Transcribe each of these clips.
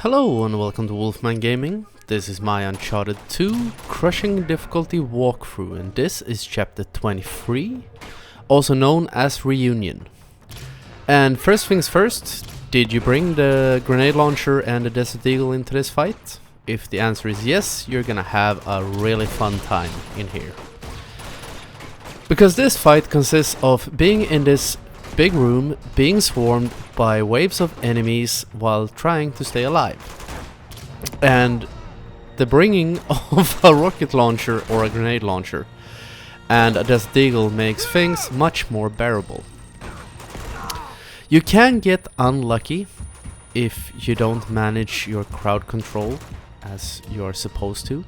Hello and welcome to Wolfman Gaming. This is my Uncharted 2 Crushing Difficulty walkthrough, and this is chapter 23, also known as Reunion. And first things first, did you bring the grenade launcher and the Desert Eagle into this fight? If the answer is yes, you're gonna have a really fun time in here. Because this fight consists of being in this big room, being swarmed by waves of enemies while trying to stay alive. And the bringing of a rocket launcher or a grenade launcher and a Desert Eagle makes things much more bearable. You can get unlucky if you don't manage your crowd control as you're supposed to,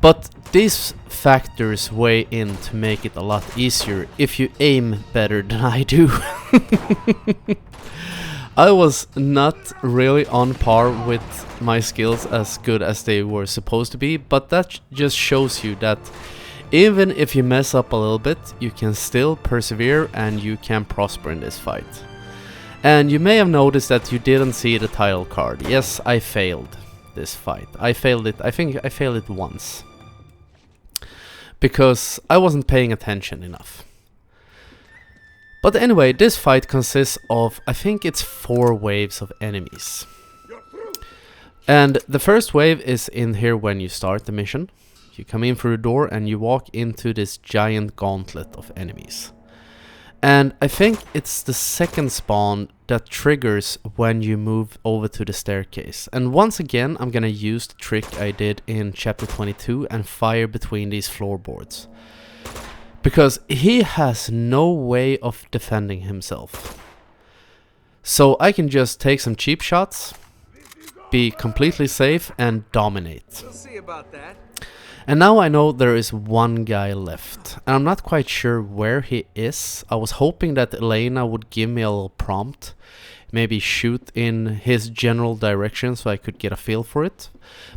but these factors weigh in to make it a lot easier if you aim better than I do. I was not really on par with my skills as good as they were supposed to be, but that just shows you that even if you mess up a little bit, you can still persevere and you can prosper in this fight. And you may have noticed that you didn't see the title card. Yes, I failed this fight. I failed it. I think I failed it once, because I wasn't paying attention enough. But anyway, this fight consists of, I think it's 4 waves of enemies. And the first wave is in here when you start the mission. You come in through the door and you walk into this giant gauntlet of enemies. And I think it's the second spawn that triggers when you move over to the staircase. And once again, I'm gonna use the trick I did in chapter 22 and fire between these floorboards, because he has no way of defending himself. So I can just take some cheap shots, be completely safe and dominate. We'll see about that. And now I know there is one guy left, and I'm not quite sure where he is. I was hoping that Elena would give me a little prompt, maybe shoot in his general direction so I could get a feel for it.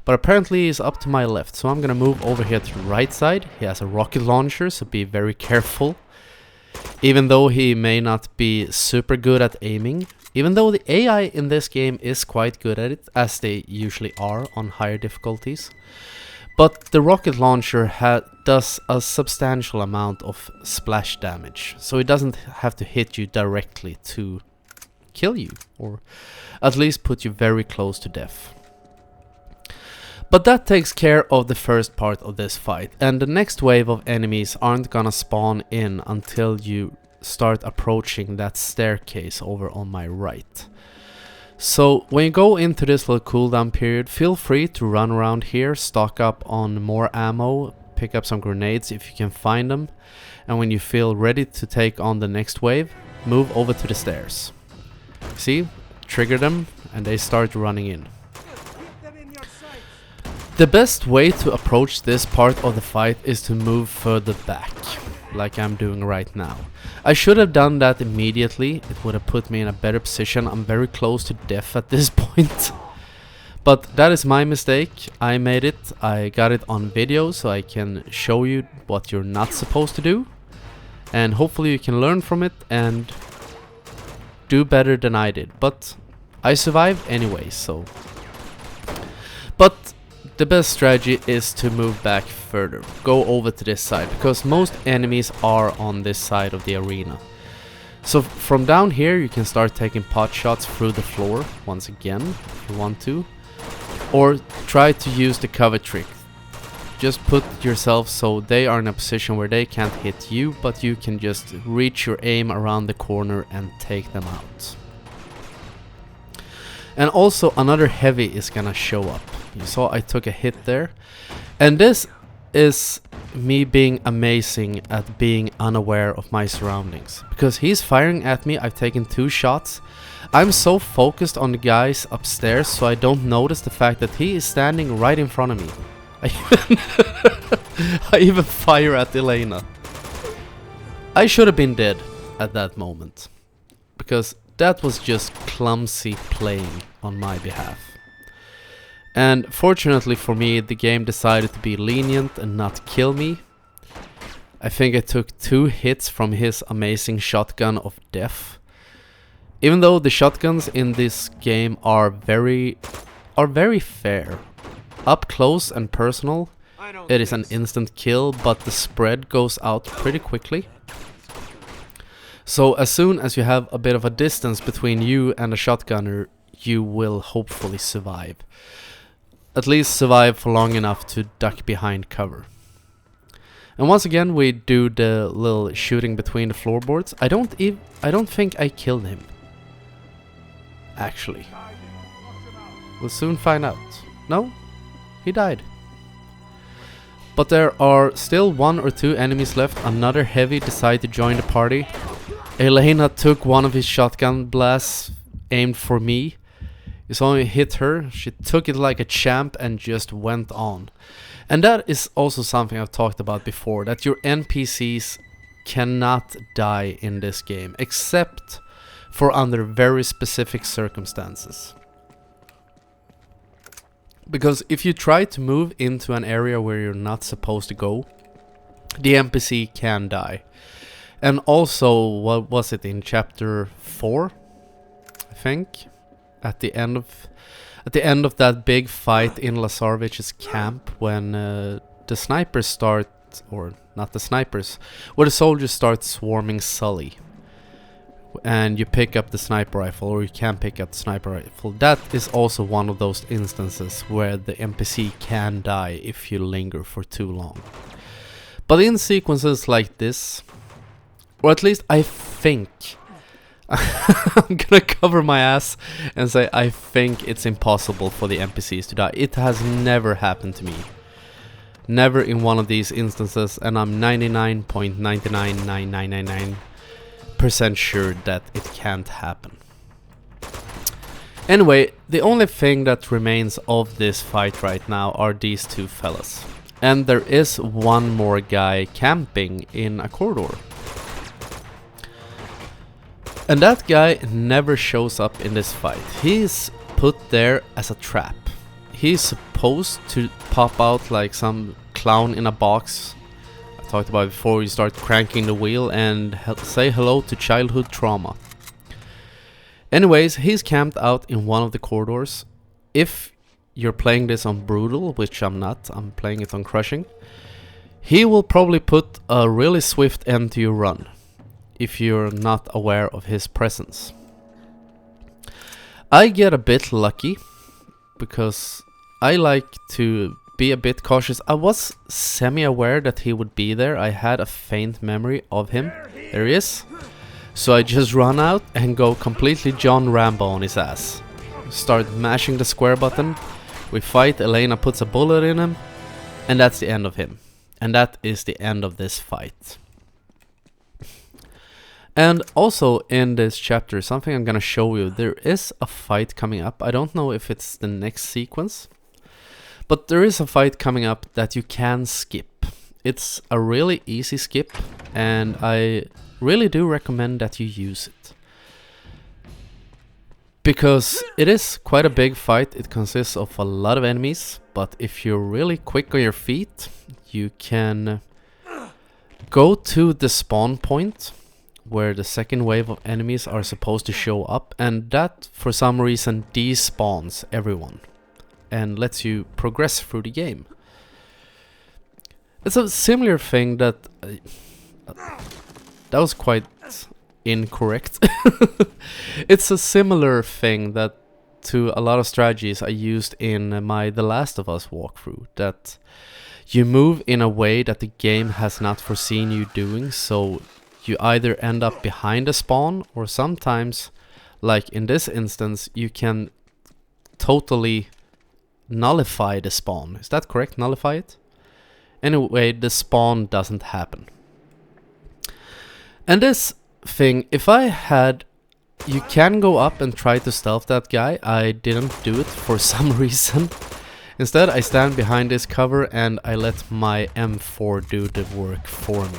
But apparently he's up to my left, so I'm gonna move over here to the right side. He has a rocket launcher, so be very careful. Even though he may not be super good at aiming, even though the AI in this game is quite good at it, as they usually are on higher difficulties. But the rocket launcher does a substantial amount of splash damage, so it doesn't have to hit you directly to kill you, or at least put you very close to death. But that takes care of the first part of this fight, and the next wave of enemies aren't gonna spawn in until you start approaching that staircase over on my right. So when you go into this little cooldown period, feel free to run around here, stock up on more ammo, pick up some grenades if you can find them, and when you feel ready to take on the next wave, move over to the stairs. See? Trigger them and they start running in. The best way to approach this part of the fight is to move further back, like I'm doing right now. I should have done that immediately. It would have put me in a better position. I'm very close to death at this point. But that is my mistake. I made it. I got it on video so I can show you what you're not supposed to do. And hopefully you can learn from it and do better than I did. But I survived anyway, so. But the best strategy is to move back further. Go over to this side, because most enemies are on this side of the arena. So from down here you can start taking pot shots through the floor once again if you want to. Or try to use the cover trick. Just put yourself so they are in a position where they can't hit you, but you can just reach your aim around the corner and take them out. And also another heavy is gonna show up. You saw I took a hit there. And this is me being amazing at being unaware of my surroundings. Because he's firing at me, I've taken 2 shots. I'm so focused on the guys upstairs so I don't notice the fact that he is standing right in front of me. I even fire at Elena. I should have been dead at that moment, because that was just clumsy playing on my behalf. And fortunately for me, the game decided to be lenient and not kill me. I think I took 2 hits from his amazing shotgun of death. Even though the shotguns in this game are very fair. Up close and personal, it is an instant kill, but the spread goes out pretty quickly. So as soon as you have a bit of a distance between you and a shotgunner, you will hopefully survive. At least survive for long enough to duck behind cover. And once again we do the little shooting between the floorboards. I don't think I killed him. Actually. We'll soon find out. No? He died. But there are still 1 or 2 enemies left. Another heavy decided to join the party. Elena took one of his shotgun blasts aimed for me. It only hit her. She took it like a champ and just went on. And that is also something I've talked about before, that your NPCs cannot die in this game, except for under very specific circumstances. Because if you try to move into an area where you're not supposed to go, the NPC can die. And also, what was it in chapter 4? I think. At the end of that big fight in Lazarevich's camp, when the snipers start, or not the snipers, where the soldiers start swarming Sully. And you pick up the sniper rifle, or you can pick up the sniper rifle. That is also one of those instances where the NPC can die if you linger for too long. But in sequences like this, or at least I think, I'm gonna cover my ass and say I think it's impossible for the NPCs to die. It has never happened to me. Never in one of these instances, and I'm 99.999999% sure that it can't happen. Anyway, the only thing that remains of this fight right now are these 2 fellas. And there is one more guy camping in a corridor. And that guy never shows up in this fight. He's put there as a trap. He's supposed to pop out like some clown in a box. I talked about before you start cranking the wheel and say hello to childhood trauma. Anyways, he's camped out in one of the corridors. If you're playing this on brutal, which I'm not, I'm playing it on crushing, he will probably put a really swift end to your run if you're not aware of his presence. I get a bit lucky because I like to be a bit cautious. I was semi-aware that he would be there. I had a faint memory of him. There he is. So I just run out and go completely John Rambo on his ass. Start mashing the square button. We fight, Elena puts a bullet in him, and that's the end of him. And that is the end of this fight. And also in this chapter, something I'm gonna show you, there is a fight coming up. I don't know if it's the next sequence, but there is a fight coming up that you can skip. It's a really easy skip, and I really do recommend that you use it. Because it is quite a big fight. It consists of a lot of enemies, but if you're really quick on your feet, you can go to the spawn point where the second wave of enemies are supposed to show up, and that for some reason despawns everyone and lets you progress through the game. It's a similar thing that that was quite incorrect. It's a similar thing that to a lot of strategies I used in my The Last of Us walkthrough, that you move in a way that the game has not foreseen you doing, so you either end up behind a spawn, or sometimes, like in this instance, you can totally nullify the spawn. Is that correct? Nullify it? Anyway, the spawn doesn't happen. And this thing, if I had... You can go up and try to stealth that guy. I didn't do it for some reason. Instead, I stand behind this cover and I let my M4 do the work for me.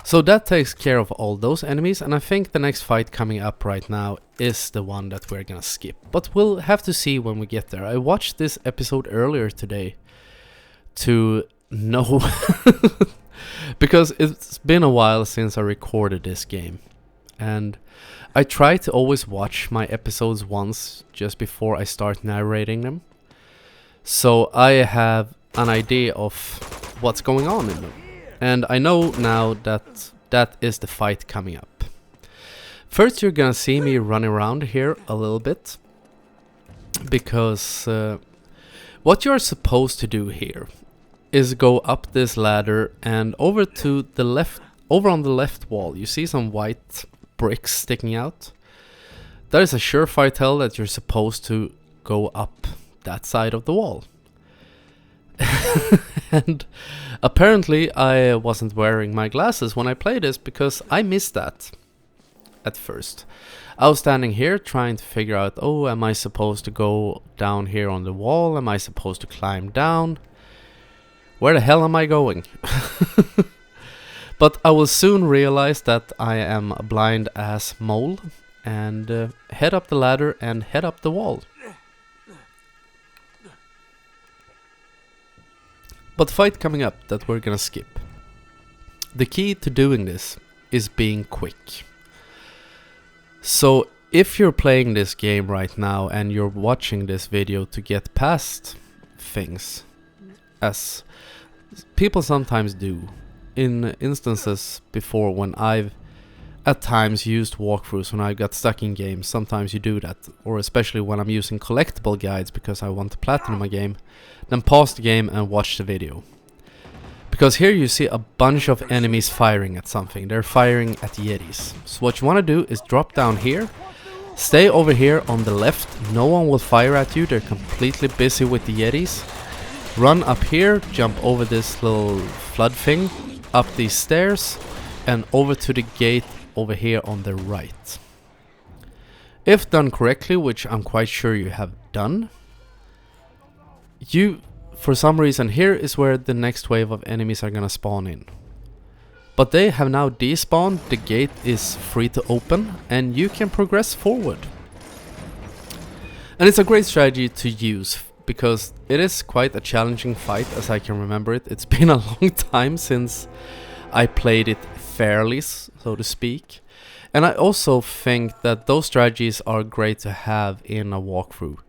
So that takes care of all those enemies, and I think the next fight coming up right now is the one that we're gonna skip. But we'll have to see when we get there. I watched this episode earlier today to know Because it's been a while since I recorded this game. And I try to always watch my episodes once just before I start narrating them. So I have an idea of what's going on in them. And I know now that that is the fight coming up. First you're gonna see me running around here a little bit. Because what you're supposed to do here is go up this ladder and over to the left, over on the left wall, you see some white bricks sticking out. That is a surefire tell that you're supposed to go up that side of the wall. And apparently I wasn't wearing my glasses when I played this because I missed that at first. I was standing here trying to figure out, oh, am I supposed to go down here on the wall? Am I supposed to climb down? Where the hell am I going? But I will soon realize that I am a blind ass mole and head up the ladder and head up the wall. But the fight coming up that we're gonna skip. The key to doing this is being quick. So if you're playing this game right now and you're watching this video to get past things, as people sometimes do, in instances before when I've at times used walkthroughs when I got stuck in games, sometimes you do that, or especially when I'm using collectible guides because I want to platinum a game, then pause the game and watch the video. Because here you see a bunch of enemies firing at something. They're firing at Yetis. So what you want to do is drop down here. Stay over here on the left. No one will fire at you. They're completely busy with the Yetis. Run up here. Jump over this little flood thing. Up these stairs. And over to the gate over here on the right. If done correctly, which I'm quite sure you have done, you... for some reason, here is where the next wave of enemies are gonna spawn in. But they have now despawned, the gate is free to open, and you can progress forward. And it's a great strategy to use, because it is quite a challenging fight, as I can remember it. It's been a long time since I played it fairly, so to speak. And I also think that those strategies are great to have in a walkthrough.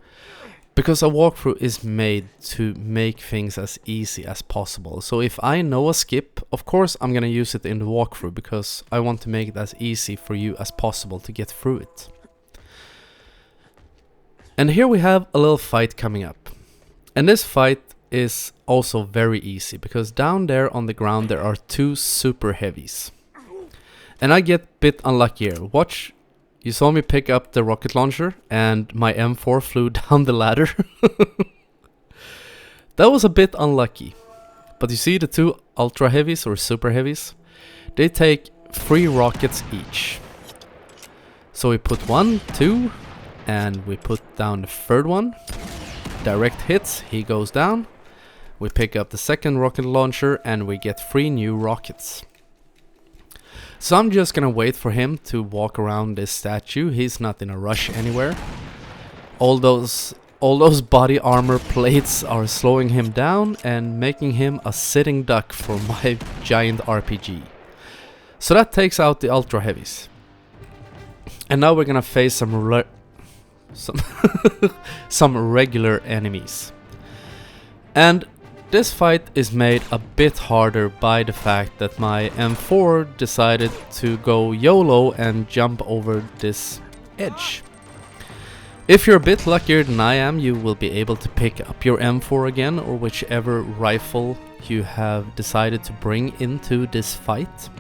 Because a walkthrough is made to make things as easy as possible. So if I know a skip, of course I'm gonna use it in the walkthrough because I want to make it as easy for you as possible to get through it. And here we have a little fight coming up. And this fight is also very easy because down there on the ground there are two super heavies. And I get a bit unlucky here. Watch. You saw me pick up the rocket launcher and my M4 flew down the ladder. That was a bit unlucky. But you see the two ultra heavies or super heavies? They take 3 rockets each. So we put 1, 2, and we put down the third one. Direct hits, he goes down. We pick up the second rocket launcher and we get 3 new rockets. So I'm just gonna wait for him to walk around this statue. He's not in a rush anywhere. All those body armor plates are slowing him down and making him a sitting duck for my giant RPG. So that takes out the ultra heavies. And now we're gonna face some regular enemies. And this fight is made a bit harder by the fact that my M4 decided to go YOLO and jump over this edge. If you're a bit luckier than I am, you will be able to pick up your M4 again, or whichever rifle you have decided to bring into this fight.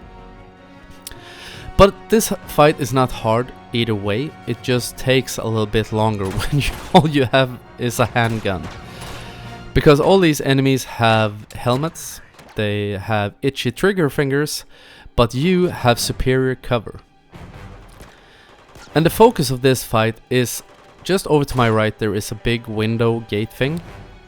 But this fight is not hard either way, it just takes a little bit longer when all you have is a handgun. Because all these enemies have helmets, they have itchy trigger fingers, but you have superior cover. And the focus of this fight is just over to my right. There is a big window gate thing.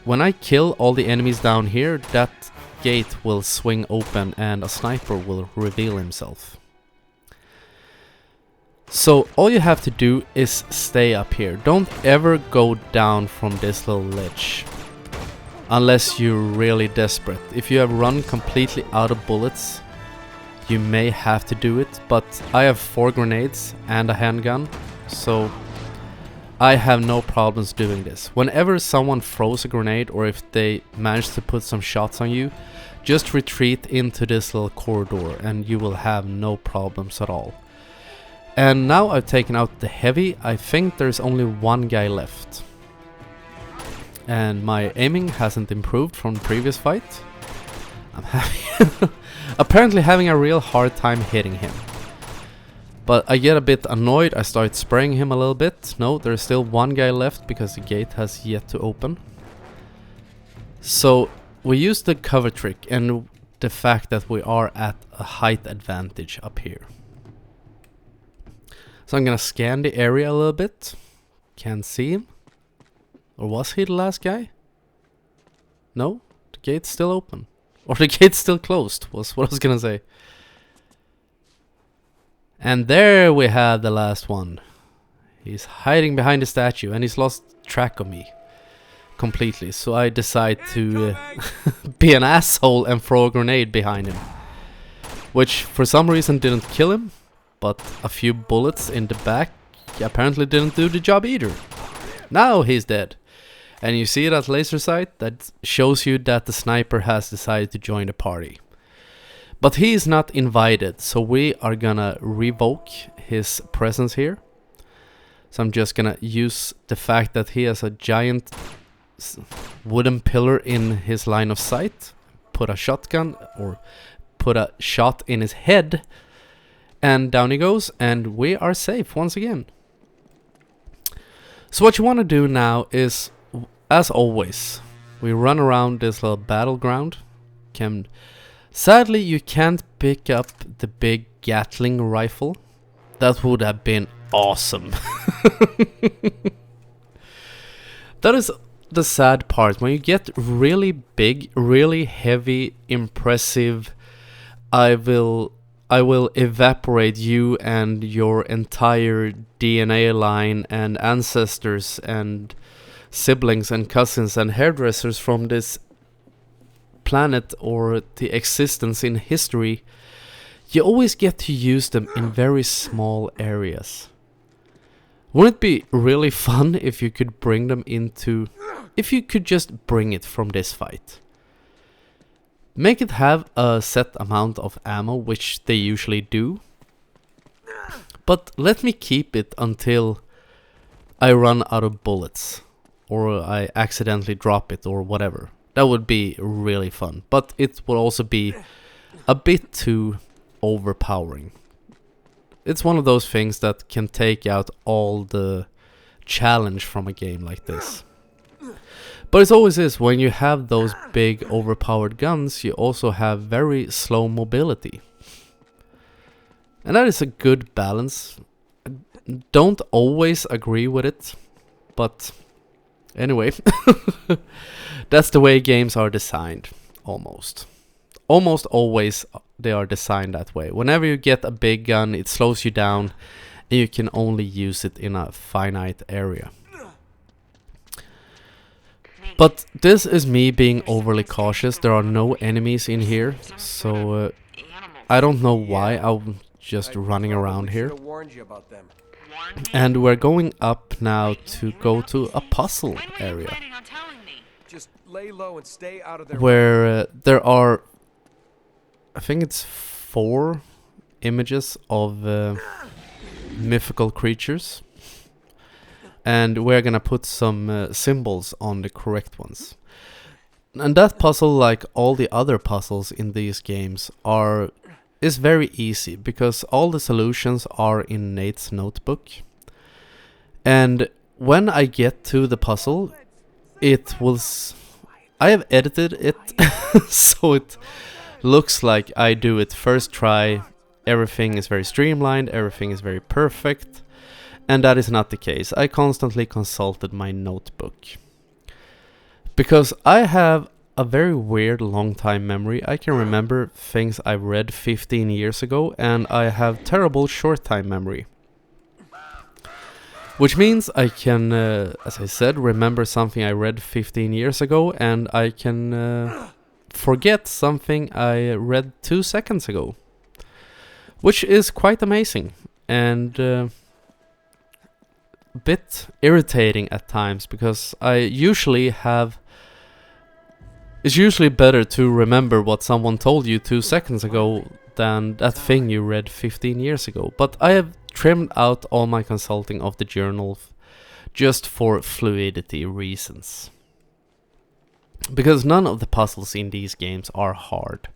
When I kill all the enemies down here, that gate will swing open and a sniper will reveal himself. So all you have to do is stay up here. Don't ever go down from this little ledge. unless you're really desperate. If you have run completely out of bullets, you may have to do it, but I have 4 grenades and a handgun, so I have no problems doing this. Whenever someone throws a grenade or if they manage to put some shots on you, just retreat into this little corridor and you will have no problems at all. And now I've taken out the heavy. I think there's only one guy left. And my aiming hasn't improved from the previous fight. I'm apparently having a real hard time hitting him. But I get a bit annoyed. I start spraying him a little bit. No, there's still one guy left because the gate has yet to open. So we use the cover trick and the fact that we are at a height advantage up here. So I'm gonna scan the area a little bit. Can't see him. Or was he the last guy? No, the gate's still open. Or the gate's still closed, was what I was gonna say. And there we have the last one. He's hiding behind the statue and he's lost track of me completely. So I decide to be an asshole and throw a grenade behind him. Which for some reason didn't kill him, but a few bullets in the back apparently didn't do the job either. Now he's dead. And you see that laser sight? That shows you that the sniper has decided to join the party. But he is not invited, so we are gonna revoke his presence here. So I'm just gonna use the fact that he has a giant wooden pillar in his line of sight, put a shotgun or put a shot in his head, and down he goes, and we are safe once again. So what you want to do now is, as always, we run around this little battleground. Sadly, you can't pick up the big Gatling rifle. That would have been awesome. That is the sad part. When you get really big, really heavy, impressive, I will evaporate you and your entire DNA line and ancestors and siblings and cousins and hairdressers from this planet or the existence in history. You always get to use them in very small areas. Wouldn't it be really fun if you could bring them into... if you could just bring it from this fight? Make it have a set amount of ammo, which they usually do. But let me keep it until I run out of bullets. Or I accidentally drop it or whatever. That would be really fun. But it will also be a bit too overpowering. It's one of those things that can take out all the challenge from a game like this. But it always is, when you have those big overpowered guns, you also have very slow mobility. And that is a good balance. I don't always agree with it, but anyway. That's the way games are designed, almost. Almost always they are designed that way. Whenever you get a big gun, it slows you down, and you can only use it in a finite area. But this is me being overly cautious. There are no enemies in here, so I don't know why I'm just running around here. And we're going up now to go to a puzzle area. Where there are, I think it's 4 images of mythical creatures. And we're gonna put some symbols on the correct ones. And that puzzle, like all the other puzzles in these games, is very easy because all the solutions are in Nate's notebook. And when I get to the puzzle, I have edited it so it looks like I do it first try. Everything is very streamlined, everything is very perfect. And that is not the case. I constantly consulted my notebook. Because I have a very weird long time memory. I can remember things I read 15 years ago, and I have terrible short time memory. Which means I can, as I said, remember something I read 15 years ago, and I can forget something I read 2 seconds ago. Which is quite amazing, and a bit irritating at times, because it's usually better to remember what someone told you 2 seconds ago than that thing you read 15 years ago. But I have trimmed out all my consulting of the journal just for fluidity reasons. Because none of the puzzles in these games are hard.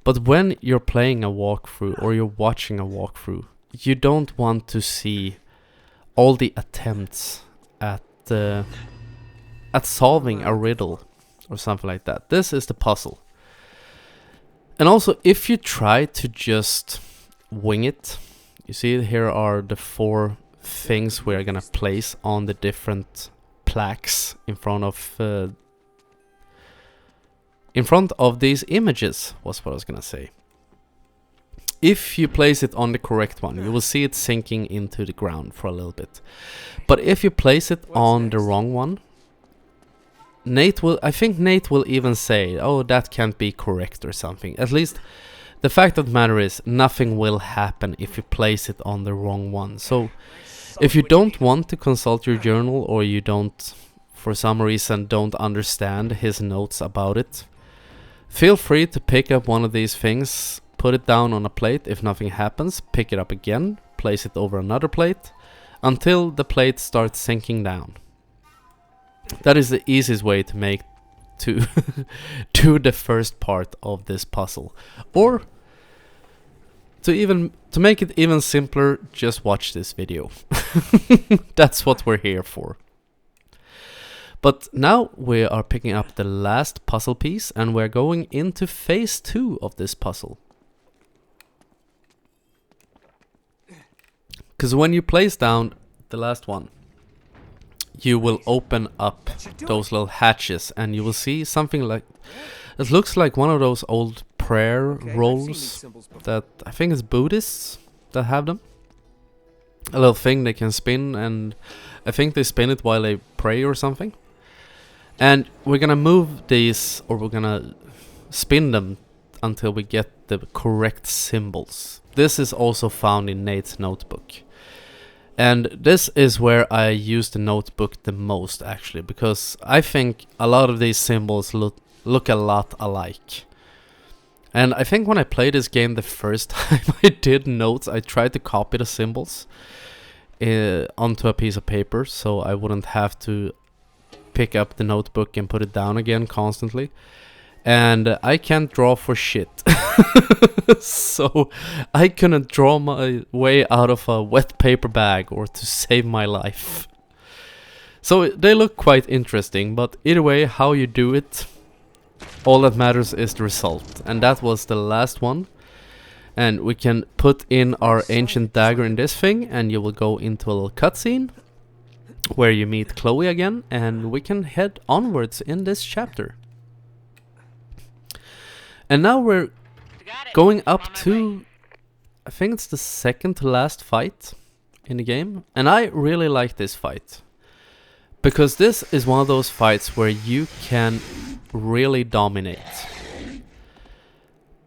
But when you're playing a walkthrough or you're watching a walkthrough, you don't want to see all the attempts at solving a riddle or something like that. This is the puzzle. And also, if you try to just wing it, you see here are the 4 things we're gonna place on the different plaques in front of these images, was what I was gonna say. If you place it on the correct one, you will see it sinking into the ground for a little bit. But if you place it on the wrong one, I think Nate will even say, oh, that can't be correct or something. At least the fact of the matter is, nothing will happen if you place it on the wrong one. So if you don't want to consult your journal, or you don't, for some reason, don't understand his notes about it, feel free to pick up one of these things, put it down on a plate. If nothing happens, pick it up again, place it over another plate, until the plate starts sinking down. That is the easiest way to make to do the first part of this puzzle. Or to make it even simpler, just watch this video. That's what we're here for. But now we are picking up the last puzzle piece, and we're going into phase 2 of this puzzle. Because when you place down the last one, you will open up those little hatches, and you will see something like, it looks like one of those old prayer rolls that I think is Buddhists that have them. A little thing they can spin, and I think they spin it while they pray or something. And we're gonna move these, or we're gonna spin them until we get the correct symbols. This is also found in Nate's notebook. And this is where I use the notebook the most, actually, because I think a lot of these symbols look a lot alike. And I think when I played this game the first time I did notes, I tried to copy the symbols onto a piece of paper, so I wouldn't have to pick up the notebook and put it down again constantly. And I can't draw for shit. So I couldn't draw my way out of a wet paper bag or to save my life. So they look quite interesting, but either way, how you do it, all that matters is the result. And that was the last one. And we can put in our ancient dagger in this thing, and you will go into a little cutscene where you meet Chloe again, and we can head onwards in this chapter. And now we're going up to, I think it's the second to last fight in the game. And I really like this fight, because this is one of those fights where you can really dominate.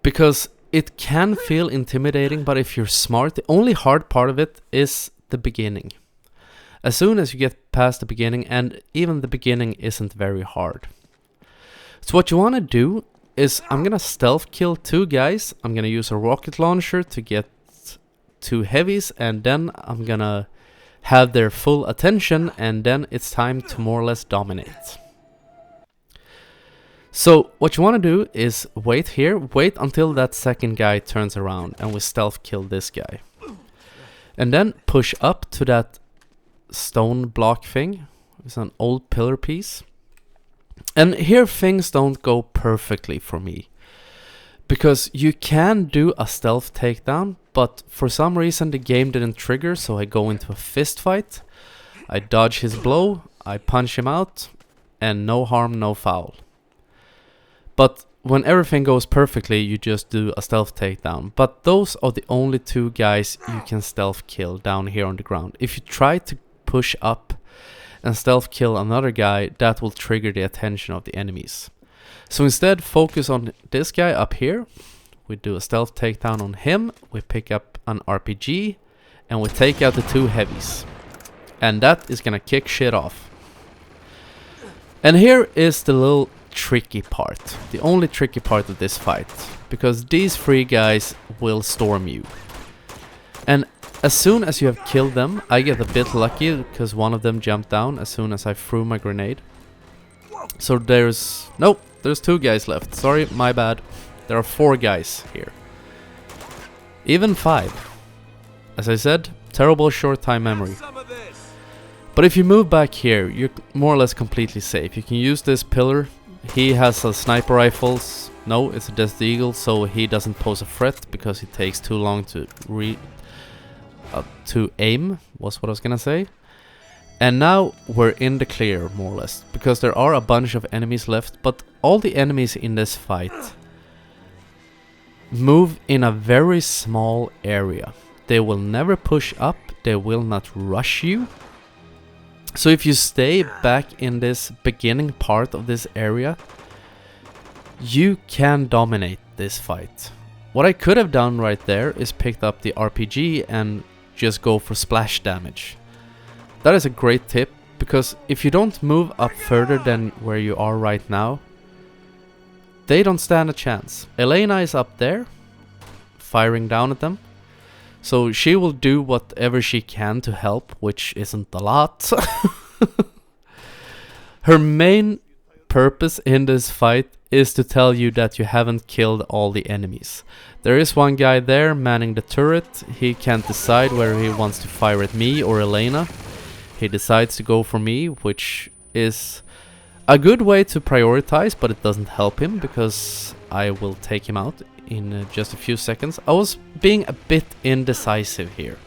Because it can feel intimidating, but if you're smart, the only hard part of it is the beginning. As soon as you get past the beginning, and even the beginning isn't very hard. So what you want to do is, I'm gonna stealth kill 2 guys. I'm gonna use a rocket launcher to get 2 heavies, and then I'm gonna have their full attention, and then it's time to more or less dominate. So what you want to do is wait here, wait until that second guy turns around, and we stealth kill this guy. And then push up to that stone block thing. It's an old pillar piece. And here things don't go perfectly for me, because you can do a stealth takedown, but for some reason the game didn't trigger, so I go into a fist fight. I dodge his blow, I punch him out, and no harm, no foul. But when everything goes perfectly, you just do a stealth takedown. But those are the only 2 guys you can stealth kill down here on the ground. If you try to push up and stealth kill another guy, that will trigger the attention of the enemies. So instead, focus on this guy up here. We do a stealth takedown on him, we pick up an RPG, and we take out the 2 heavies. And that is gonna kick shit off. And here is the little tricky part, the only tricky part of this fight, because these 3 guys will storm you. And as soon as you have killed them, I get a bit lucky because one of them jumped down as soon as I threw my grenade. So there's 2 guys left. Sorry, my bad. There are 4 guys here. Even 5. As I said, terrible short time memory. But if you move back here, you're more or less completely safe. You can use this pillar. He has a sniper rifles. No, it's a Desert Eagle, so he doesn't pose a threat because it takes too long to aim, was what I was gonna say. And now we're in the clear, more or less, because there are a bunch of enemies left, but all the enemies in this fight move in a very small area. They will never push up, they will not rush you. So if you stay back in this beginning part of this area, you can dominate this fight. What I could have done right there is picked up the RPG and just go for splash damage. That is a great tip, because if you don't move up further than where you are right now, they don't stand a chance. Elena is up there, firing down at them. So she will do whatever she can to help, which isn't a lot. Her main purpose in this fight is to tell you that you haven't killed all the enemies. There is one guy there manning the turret. He can't decide whether he wants to fire at me or Elena. He decides to go for me, which is a good way to prioritize, but it doesn't help him because I will take him out in just a few seconds. I was being a bit indecisive here,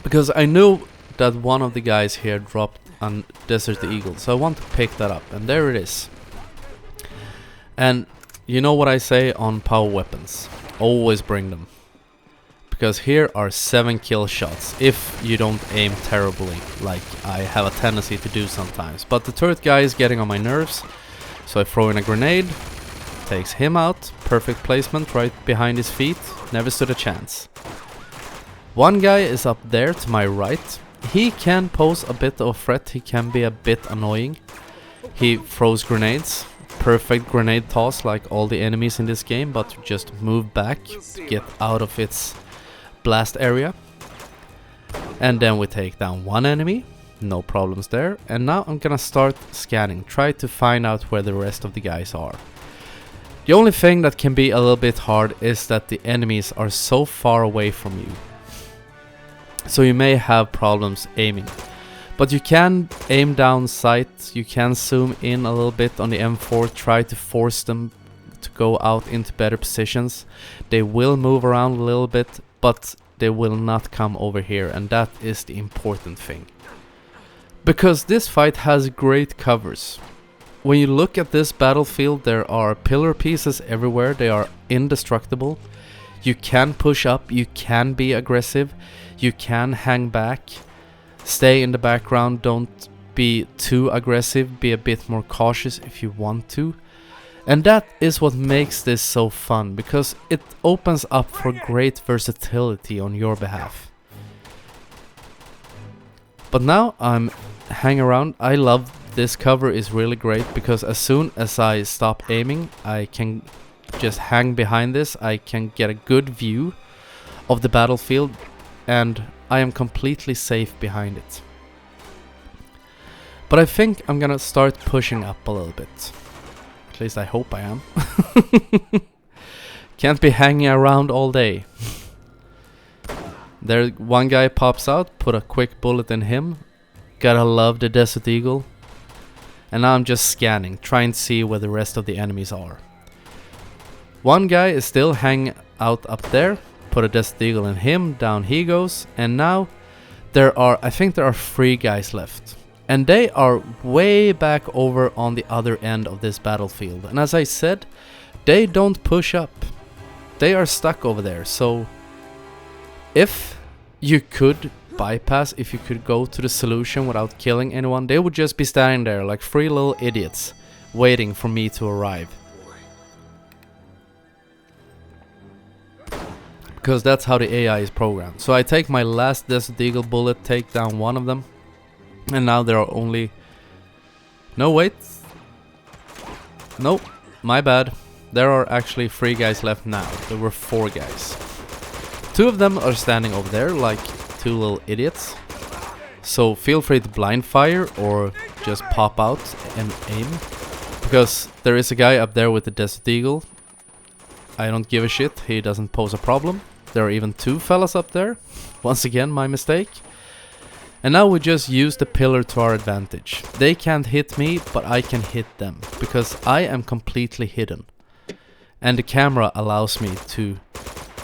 because I knew that one of the guys here dropped a Desert Eagle, so I want to pick that up, and there it is. And you know what I say on power weapons, always bring them, because here are 7 kill shots if you don't aim terribly, like I have a tendency to do sometimes. But the turret guy is getting on my nerves, so I throw in a grenade, takes him out, perfect placement right behind his feet, never stood a chance. One guy is up there to my right. He can pose a bit of a threat, he can be a bit annoying. He throws grenades, perfect grenade toss like all the enemies in this game, but just move back to get out of its blast area. And then we take down one enemy, no problems there. And now I'm gonna start scanning, try to find out where the rest of the guys are. The only thing that can be a little bit hard is that the enemies are so far away from you, so you may have problems aiming. But you can aim down sight, you can zoom in a little bit on the M4, try to force them to go out into better positions. They will move around a little bit, but they will not come over here, and that is the important thing. Because this fight has great covers. When you look at this battlefield, there are pillar pieces everywhere, they are indestructible. You can push up, you can be aggressive, you can hang back, stay in the background, don't be too aggressive, be a bit more cautious if you want to. And that is what makes this so fun, because it opens up for great versatility on your behalf. But now I'm hanging around. I love this cover, is really great, because as soon as I stop aiming, I can just hang behind this. I can get a good view of the battlefield, and I am completely safe behind it. But I think I'm gonna start pushing up a little bit. At least I hope I am. Can't be hanging around all day. There, one guy pops out, put a quick bullet in him. Gotta love the Desert Eagle. And now I'm just scanning, trying to see where the rest of the enemies are. One guy is still hanging out up there. Put a Desert Eagle in him, down he goes. And now I think there are 3 guys left. And they are way back over on the other end of this battlefield. And as I said, they don't push up. They are stuck over there. So if you could bypass if you could go to the solution without killing anyone. They would just be standing there like 3 little idiots waiting for me to arrive. Because that's how the AI is programmed. So I take my last Desert Eagle bullet, take down one of them. And now there are only... No, wait. Nope, my bad. There are actually 3 guys left now. There were 4 guys. 2 of them are standing over there like 2 little idiots. So feel free to blind fire or just pop out and aim. Because there is a guy up there with the Desert Eagle. I don't give a shit, he doesn't pose a problem. There are even 2 fellas up there. Once again, my mistake. And now we just use the pillar to our advantage. They can't hit me, but I can hit them. Because I am completely hidden. And the camera allows me to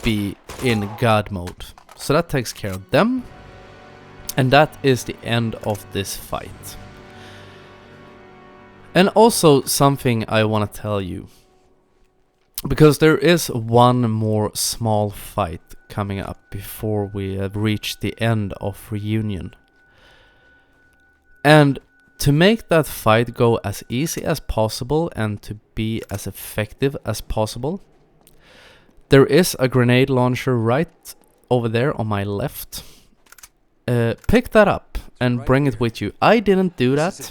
be in God mode. So that takes care of them. And that is the end of this fight. And also something I want to tell you. Because there is one more small fight coming up before we have reached the end of Reunion. And to make that fight go as easy as possible and to be as effective as possible, there is a grenade launcher right over there on my left. Pick that up and bring it with you. I didn't do that,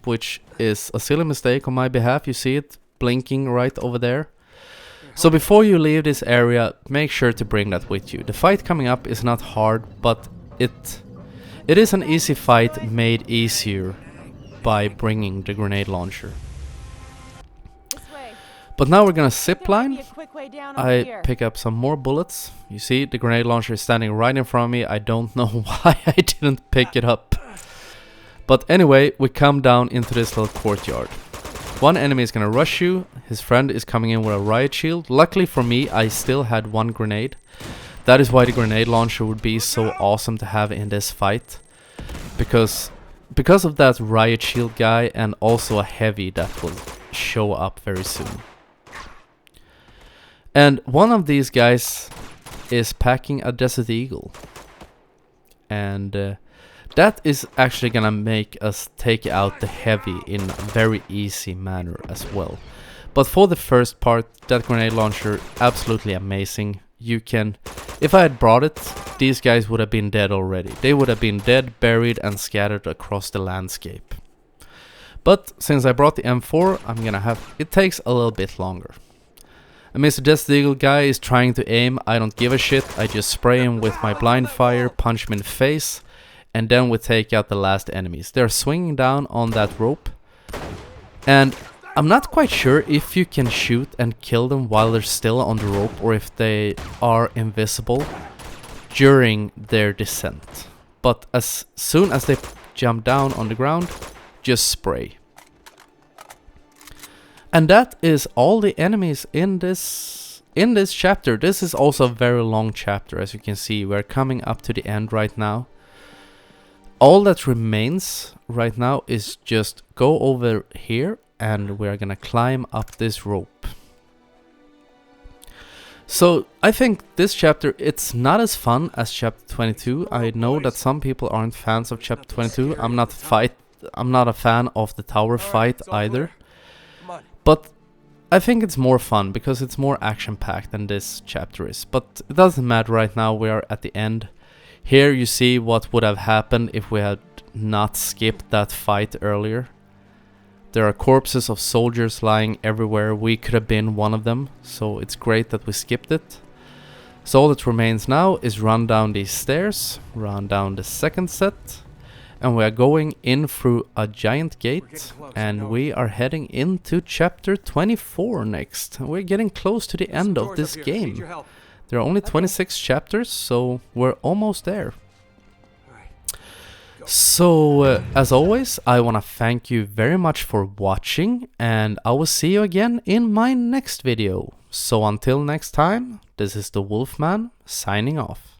which is a silly mistake on my behalf. You see it blinking right over there. So before you leave this area, make sure to bring that with you. The fight coming up is not hard, but it is an easy fight made easier by bringing the grenade launcher. But now we're gonna zipline. I pick up some more bullets. You see, the grenade launcher is standing right in front of me. I don't know why I didn't pick it up. But anyway, we come down into this little courtyard. One enemy is gonna rush you. His friend is coming in with a riot shield. Luckily for me, I still had 1 grenade. That is why the grenade launcher would be so awesome to have in this fight. Because of that riot shield guy and also a heavy that will show up very soon. And one of these guys is packing a Desert Eagle. And that is actually gonna make us take out the heavy in a very easy manner as well. But for the first part, that grenade launcher, absolutely amazing. You can... If I had brought it, these guys would have been dead already. They would have been dead, buried and scattered across the landscape. But since I brought the M4, I'm gonna have... It takes a little bit longer. And Mr. Desert Eagle guy is trying to aim. I don't give a shit. I just spray him with my blind fire, punch him in the face. And then we take out the last enemies. They're swinging down on that rope. And I'm not quite sure if you can shoot and kill them while they're still on the rope, or if they are invisible during their descent. But as soon as they jump down on the ground, just spray. And that is all the enemies in this chapter. This is also a very long chapter, as you can see. We're coming up to the end right now. All that remains right now is just go over here and we're gonna climb up this rope. So I think this chapter, it's not as fun as chapter 22. I know that some people aren't fans of chapter 22. I'm not a fan of the tower fight either. But I think it's more fun because it's more action-packed than this chapter is. But it doesn't matter right now, we are at the end. Here you see what would have happened if we had not skipped that fight earlier. There are corpses of soldiers lying everywhere. We could have been one of them, so it's great that we skipped it. So all that remains now is run down these stairs, run down the second set, and we are going in through a giant gate, and we are heading into chapter 24 next. We're getting close to the end of this game. There are only 26 chapters, so we're almost there. So, as always, I want to thank you very much for watching, and I will see you again in my next video. So until next time, this is the Wolfman signing off.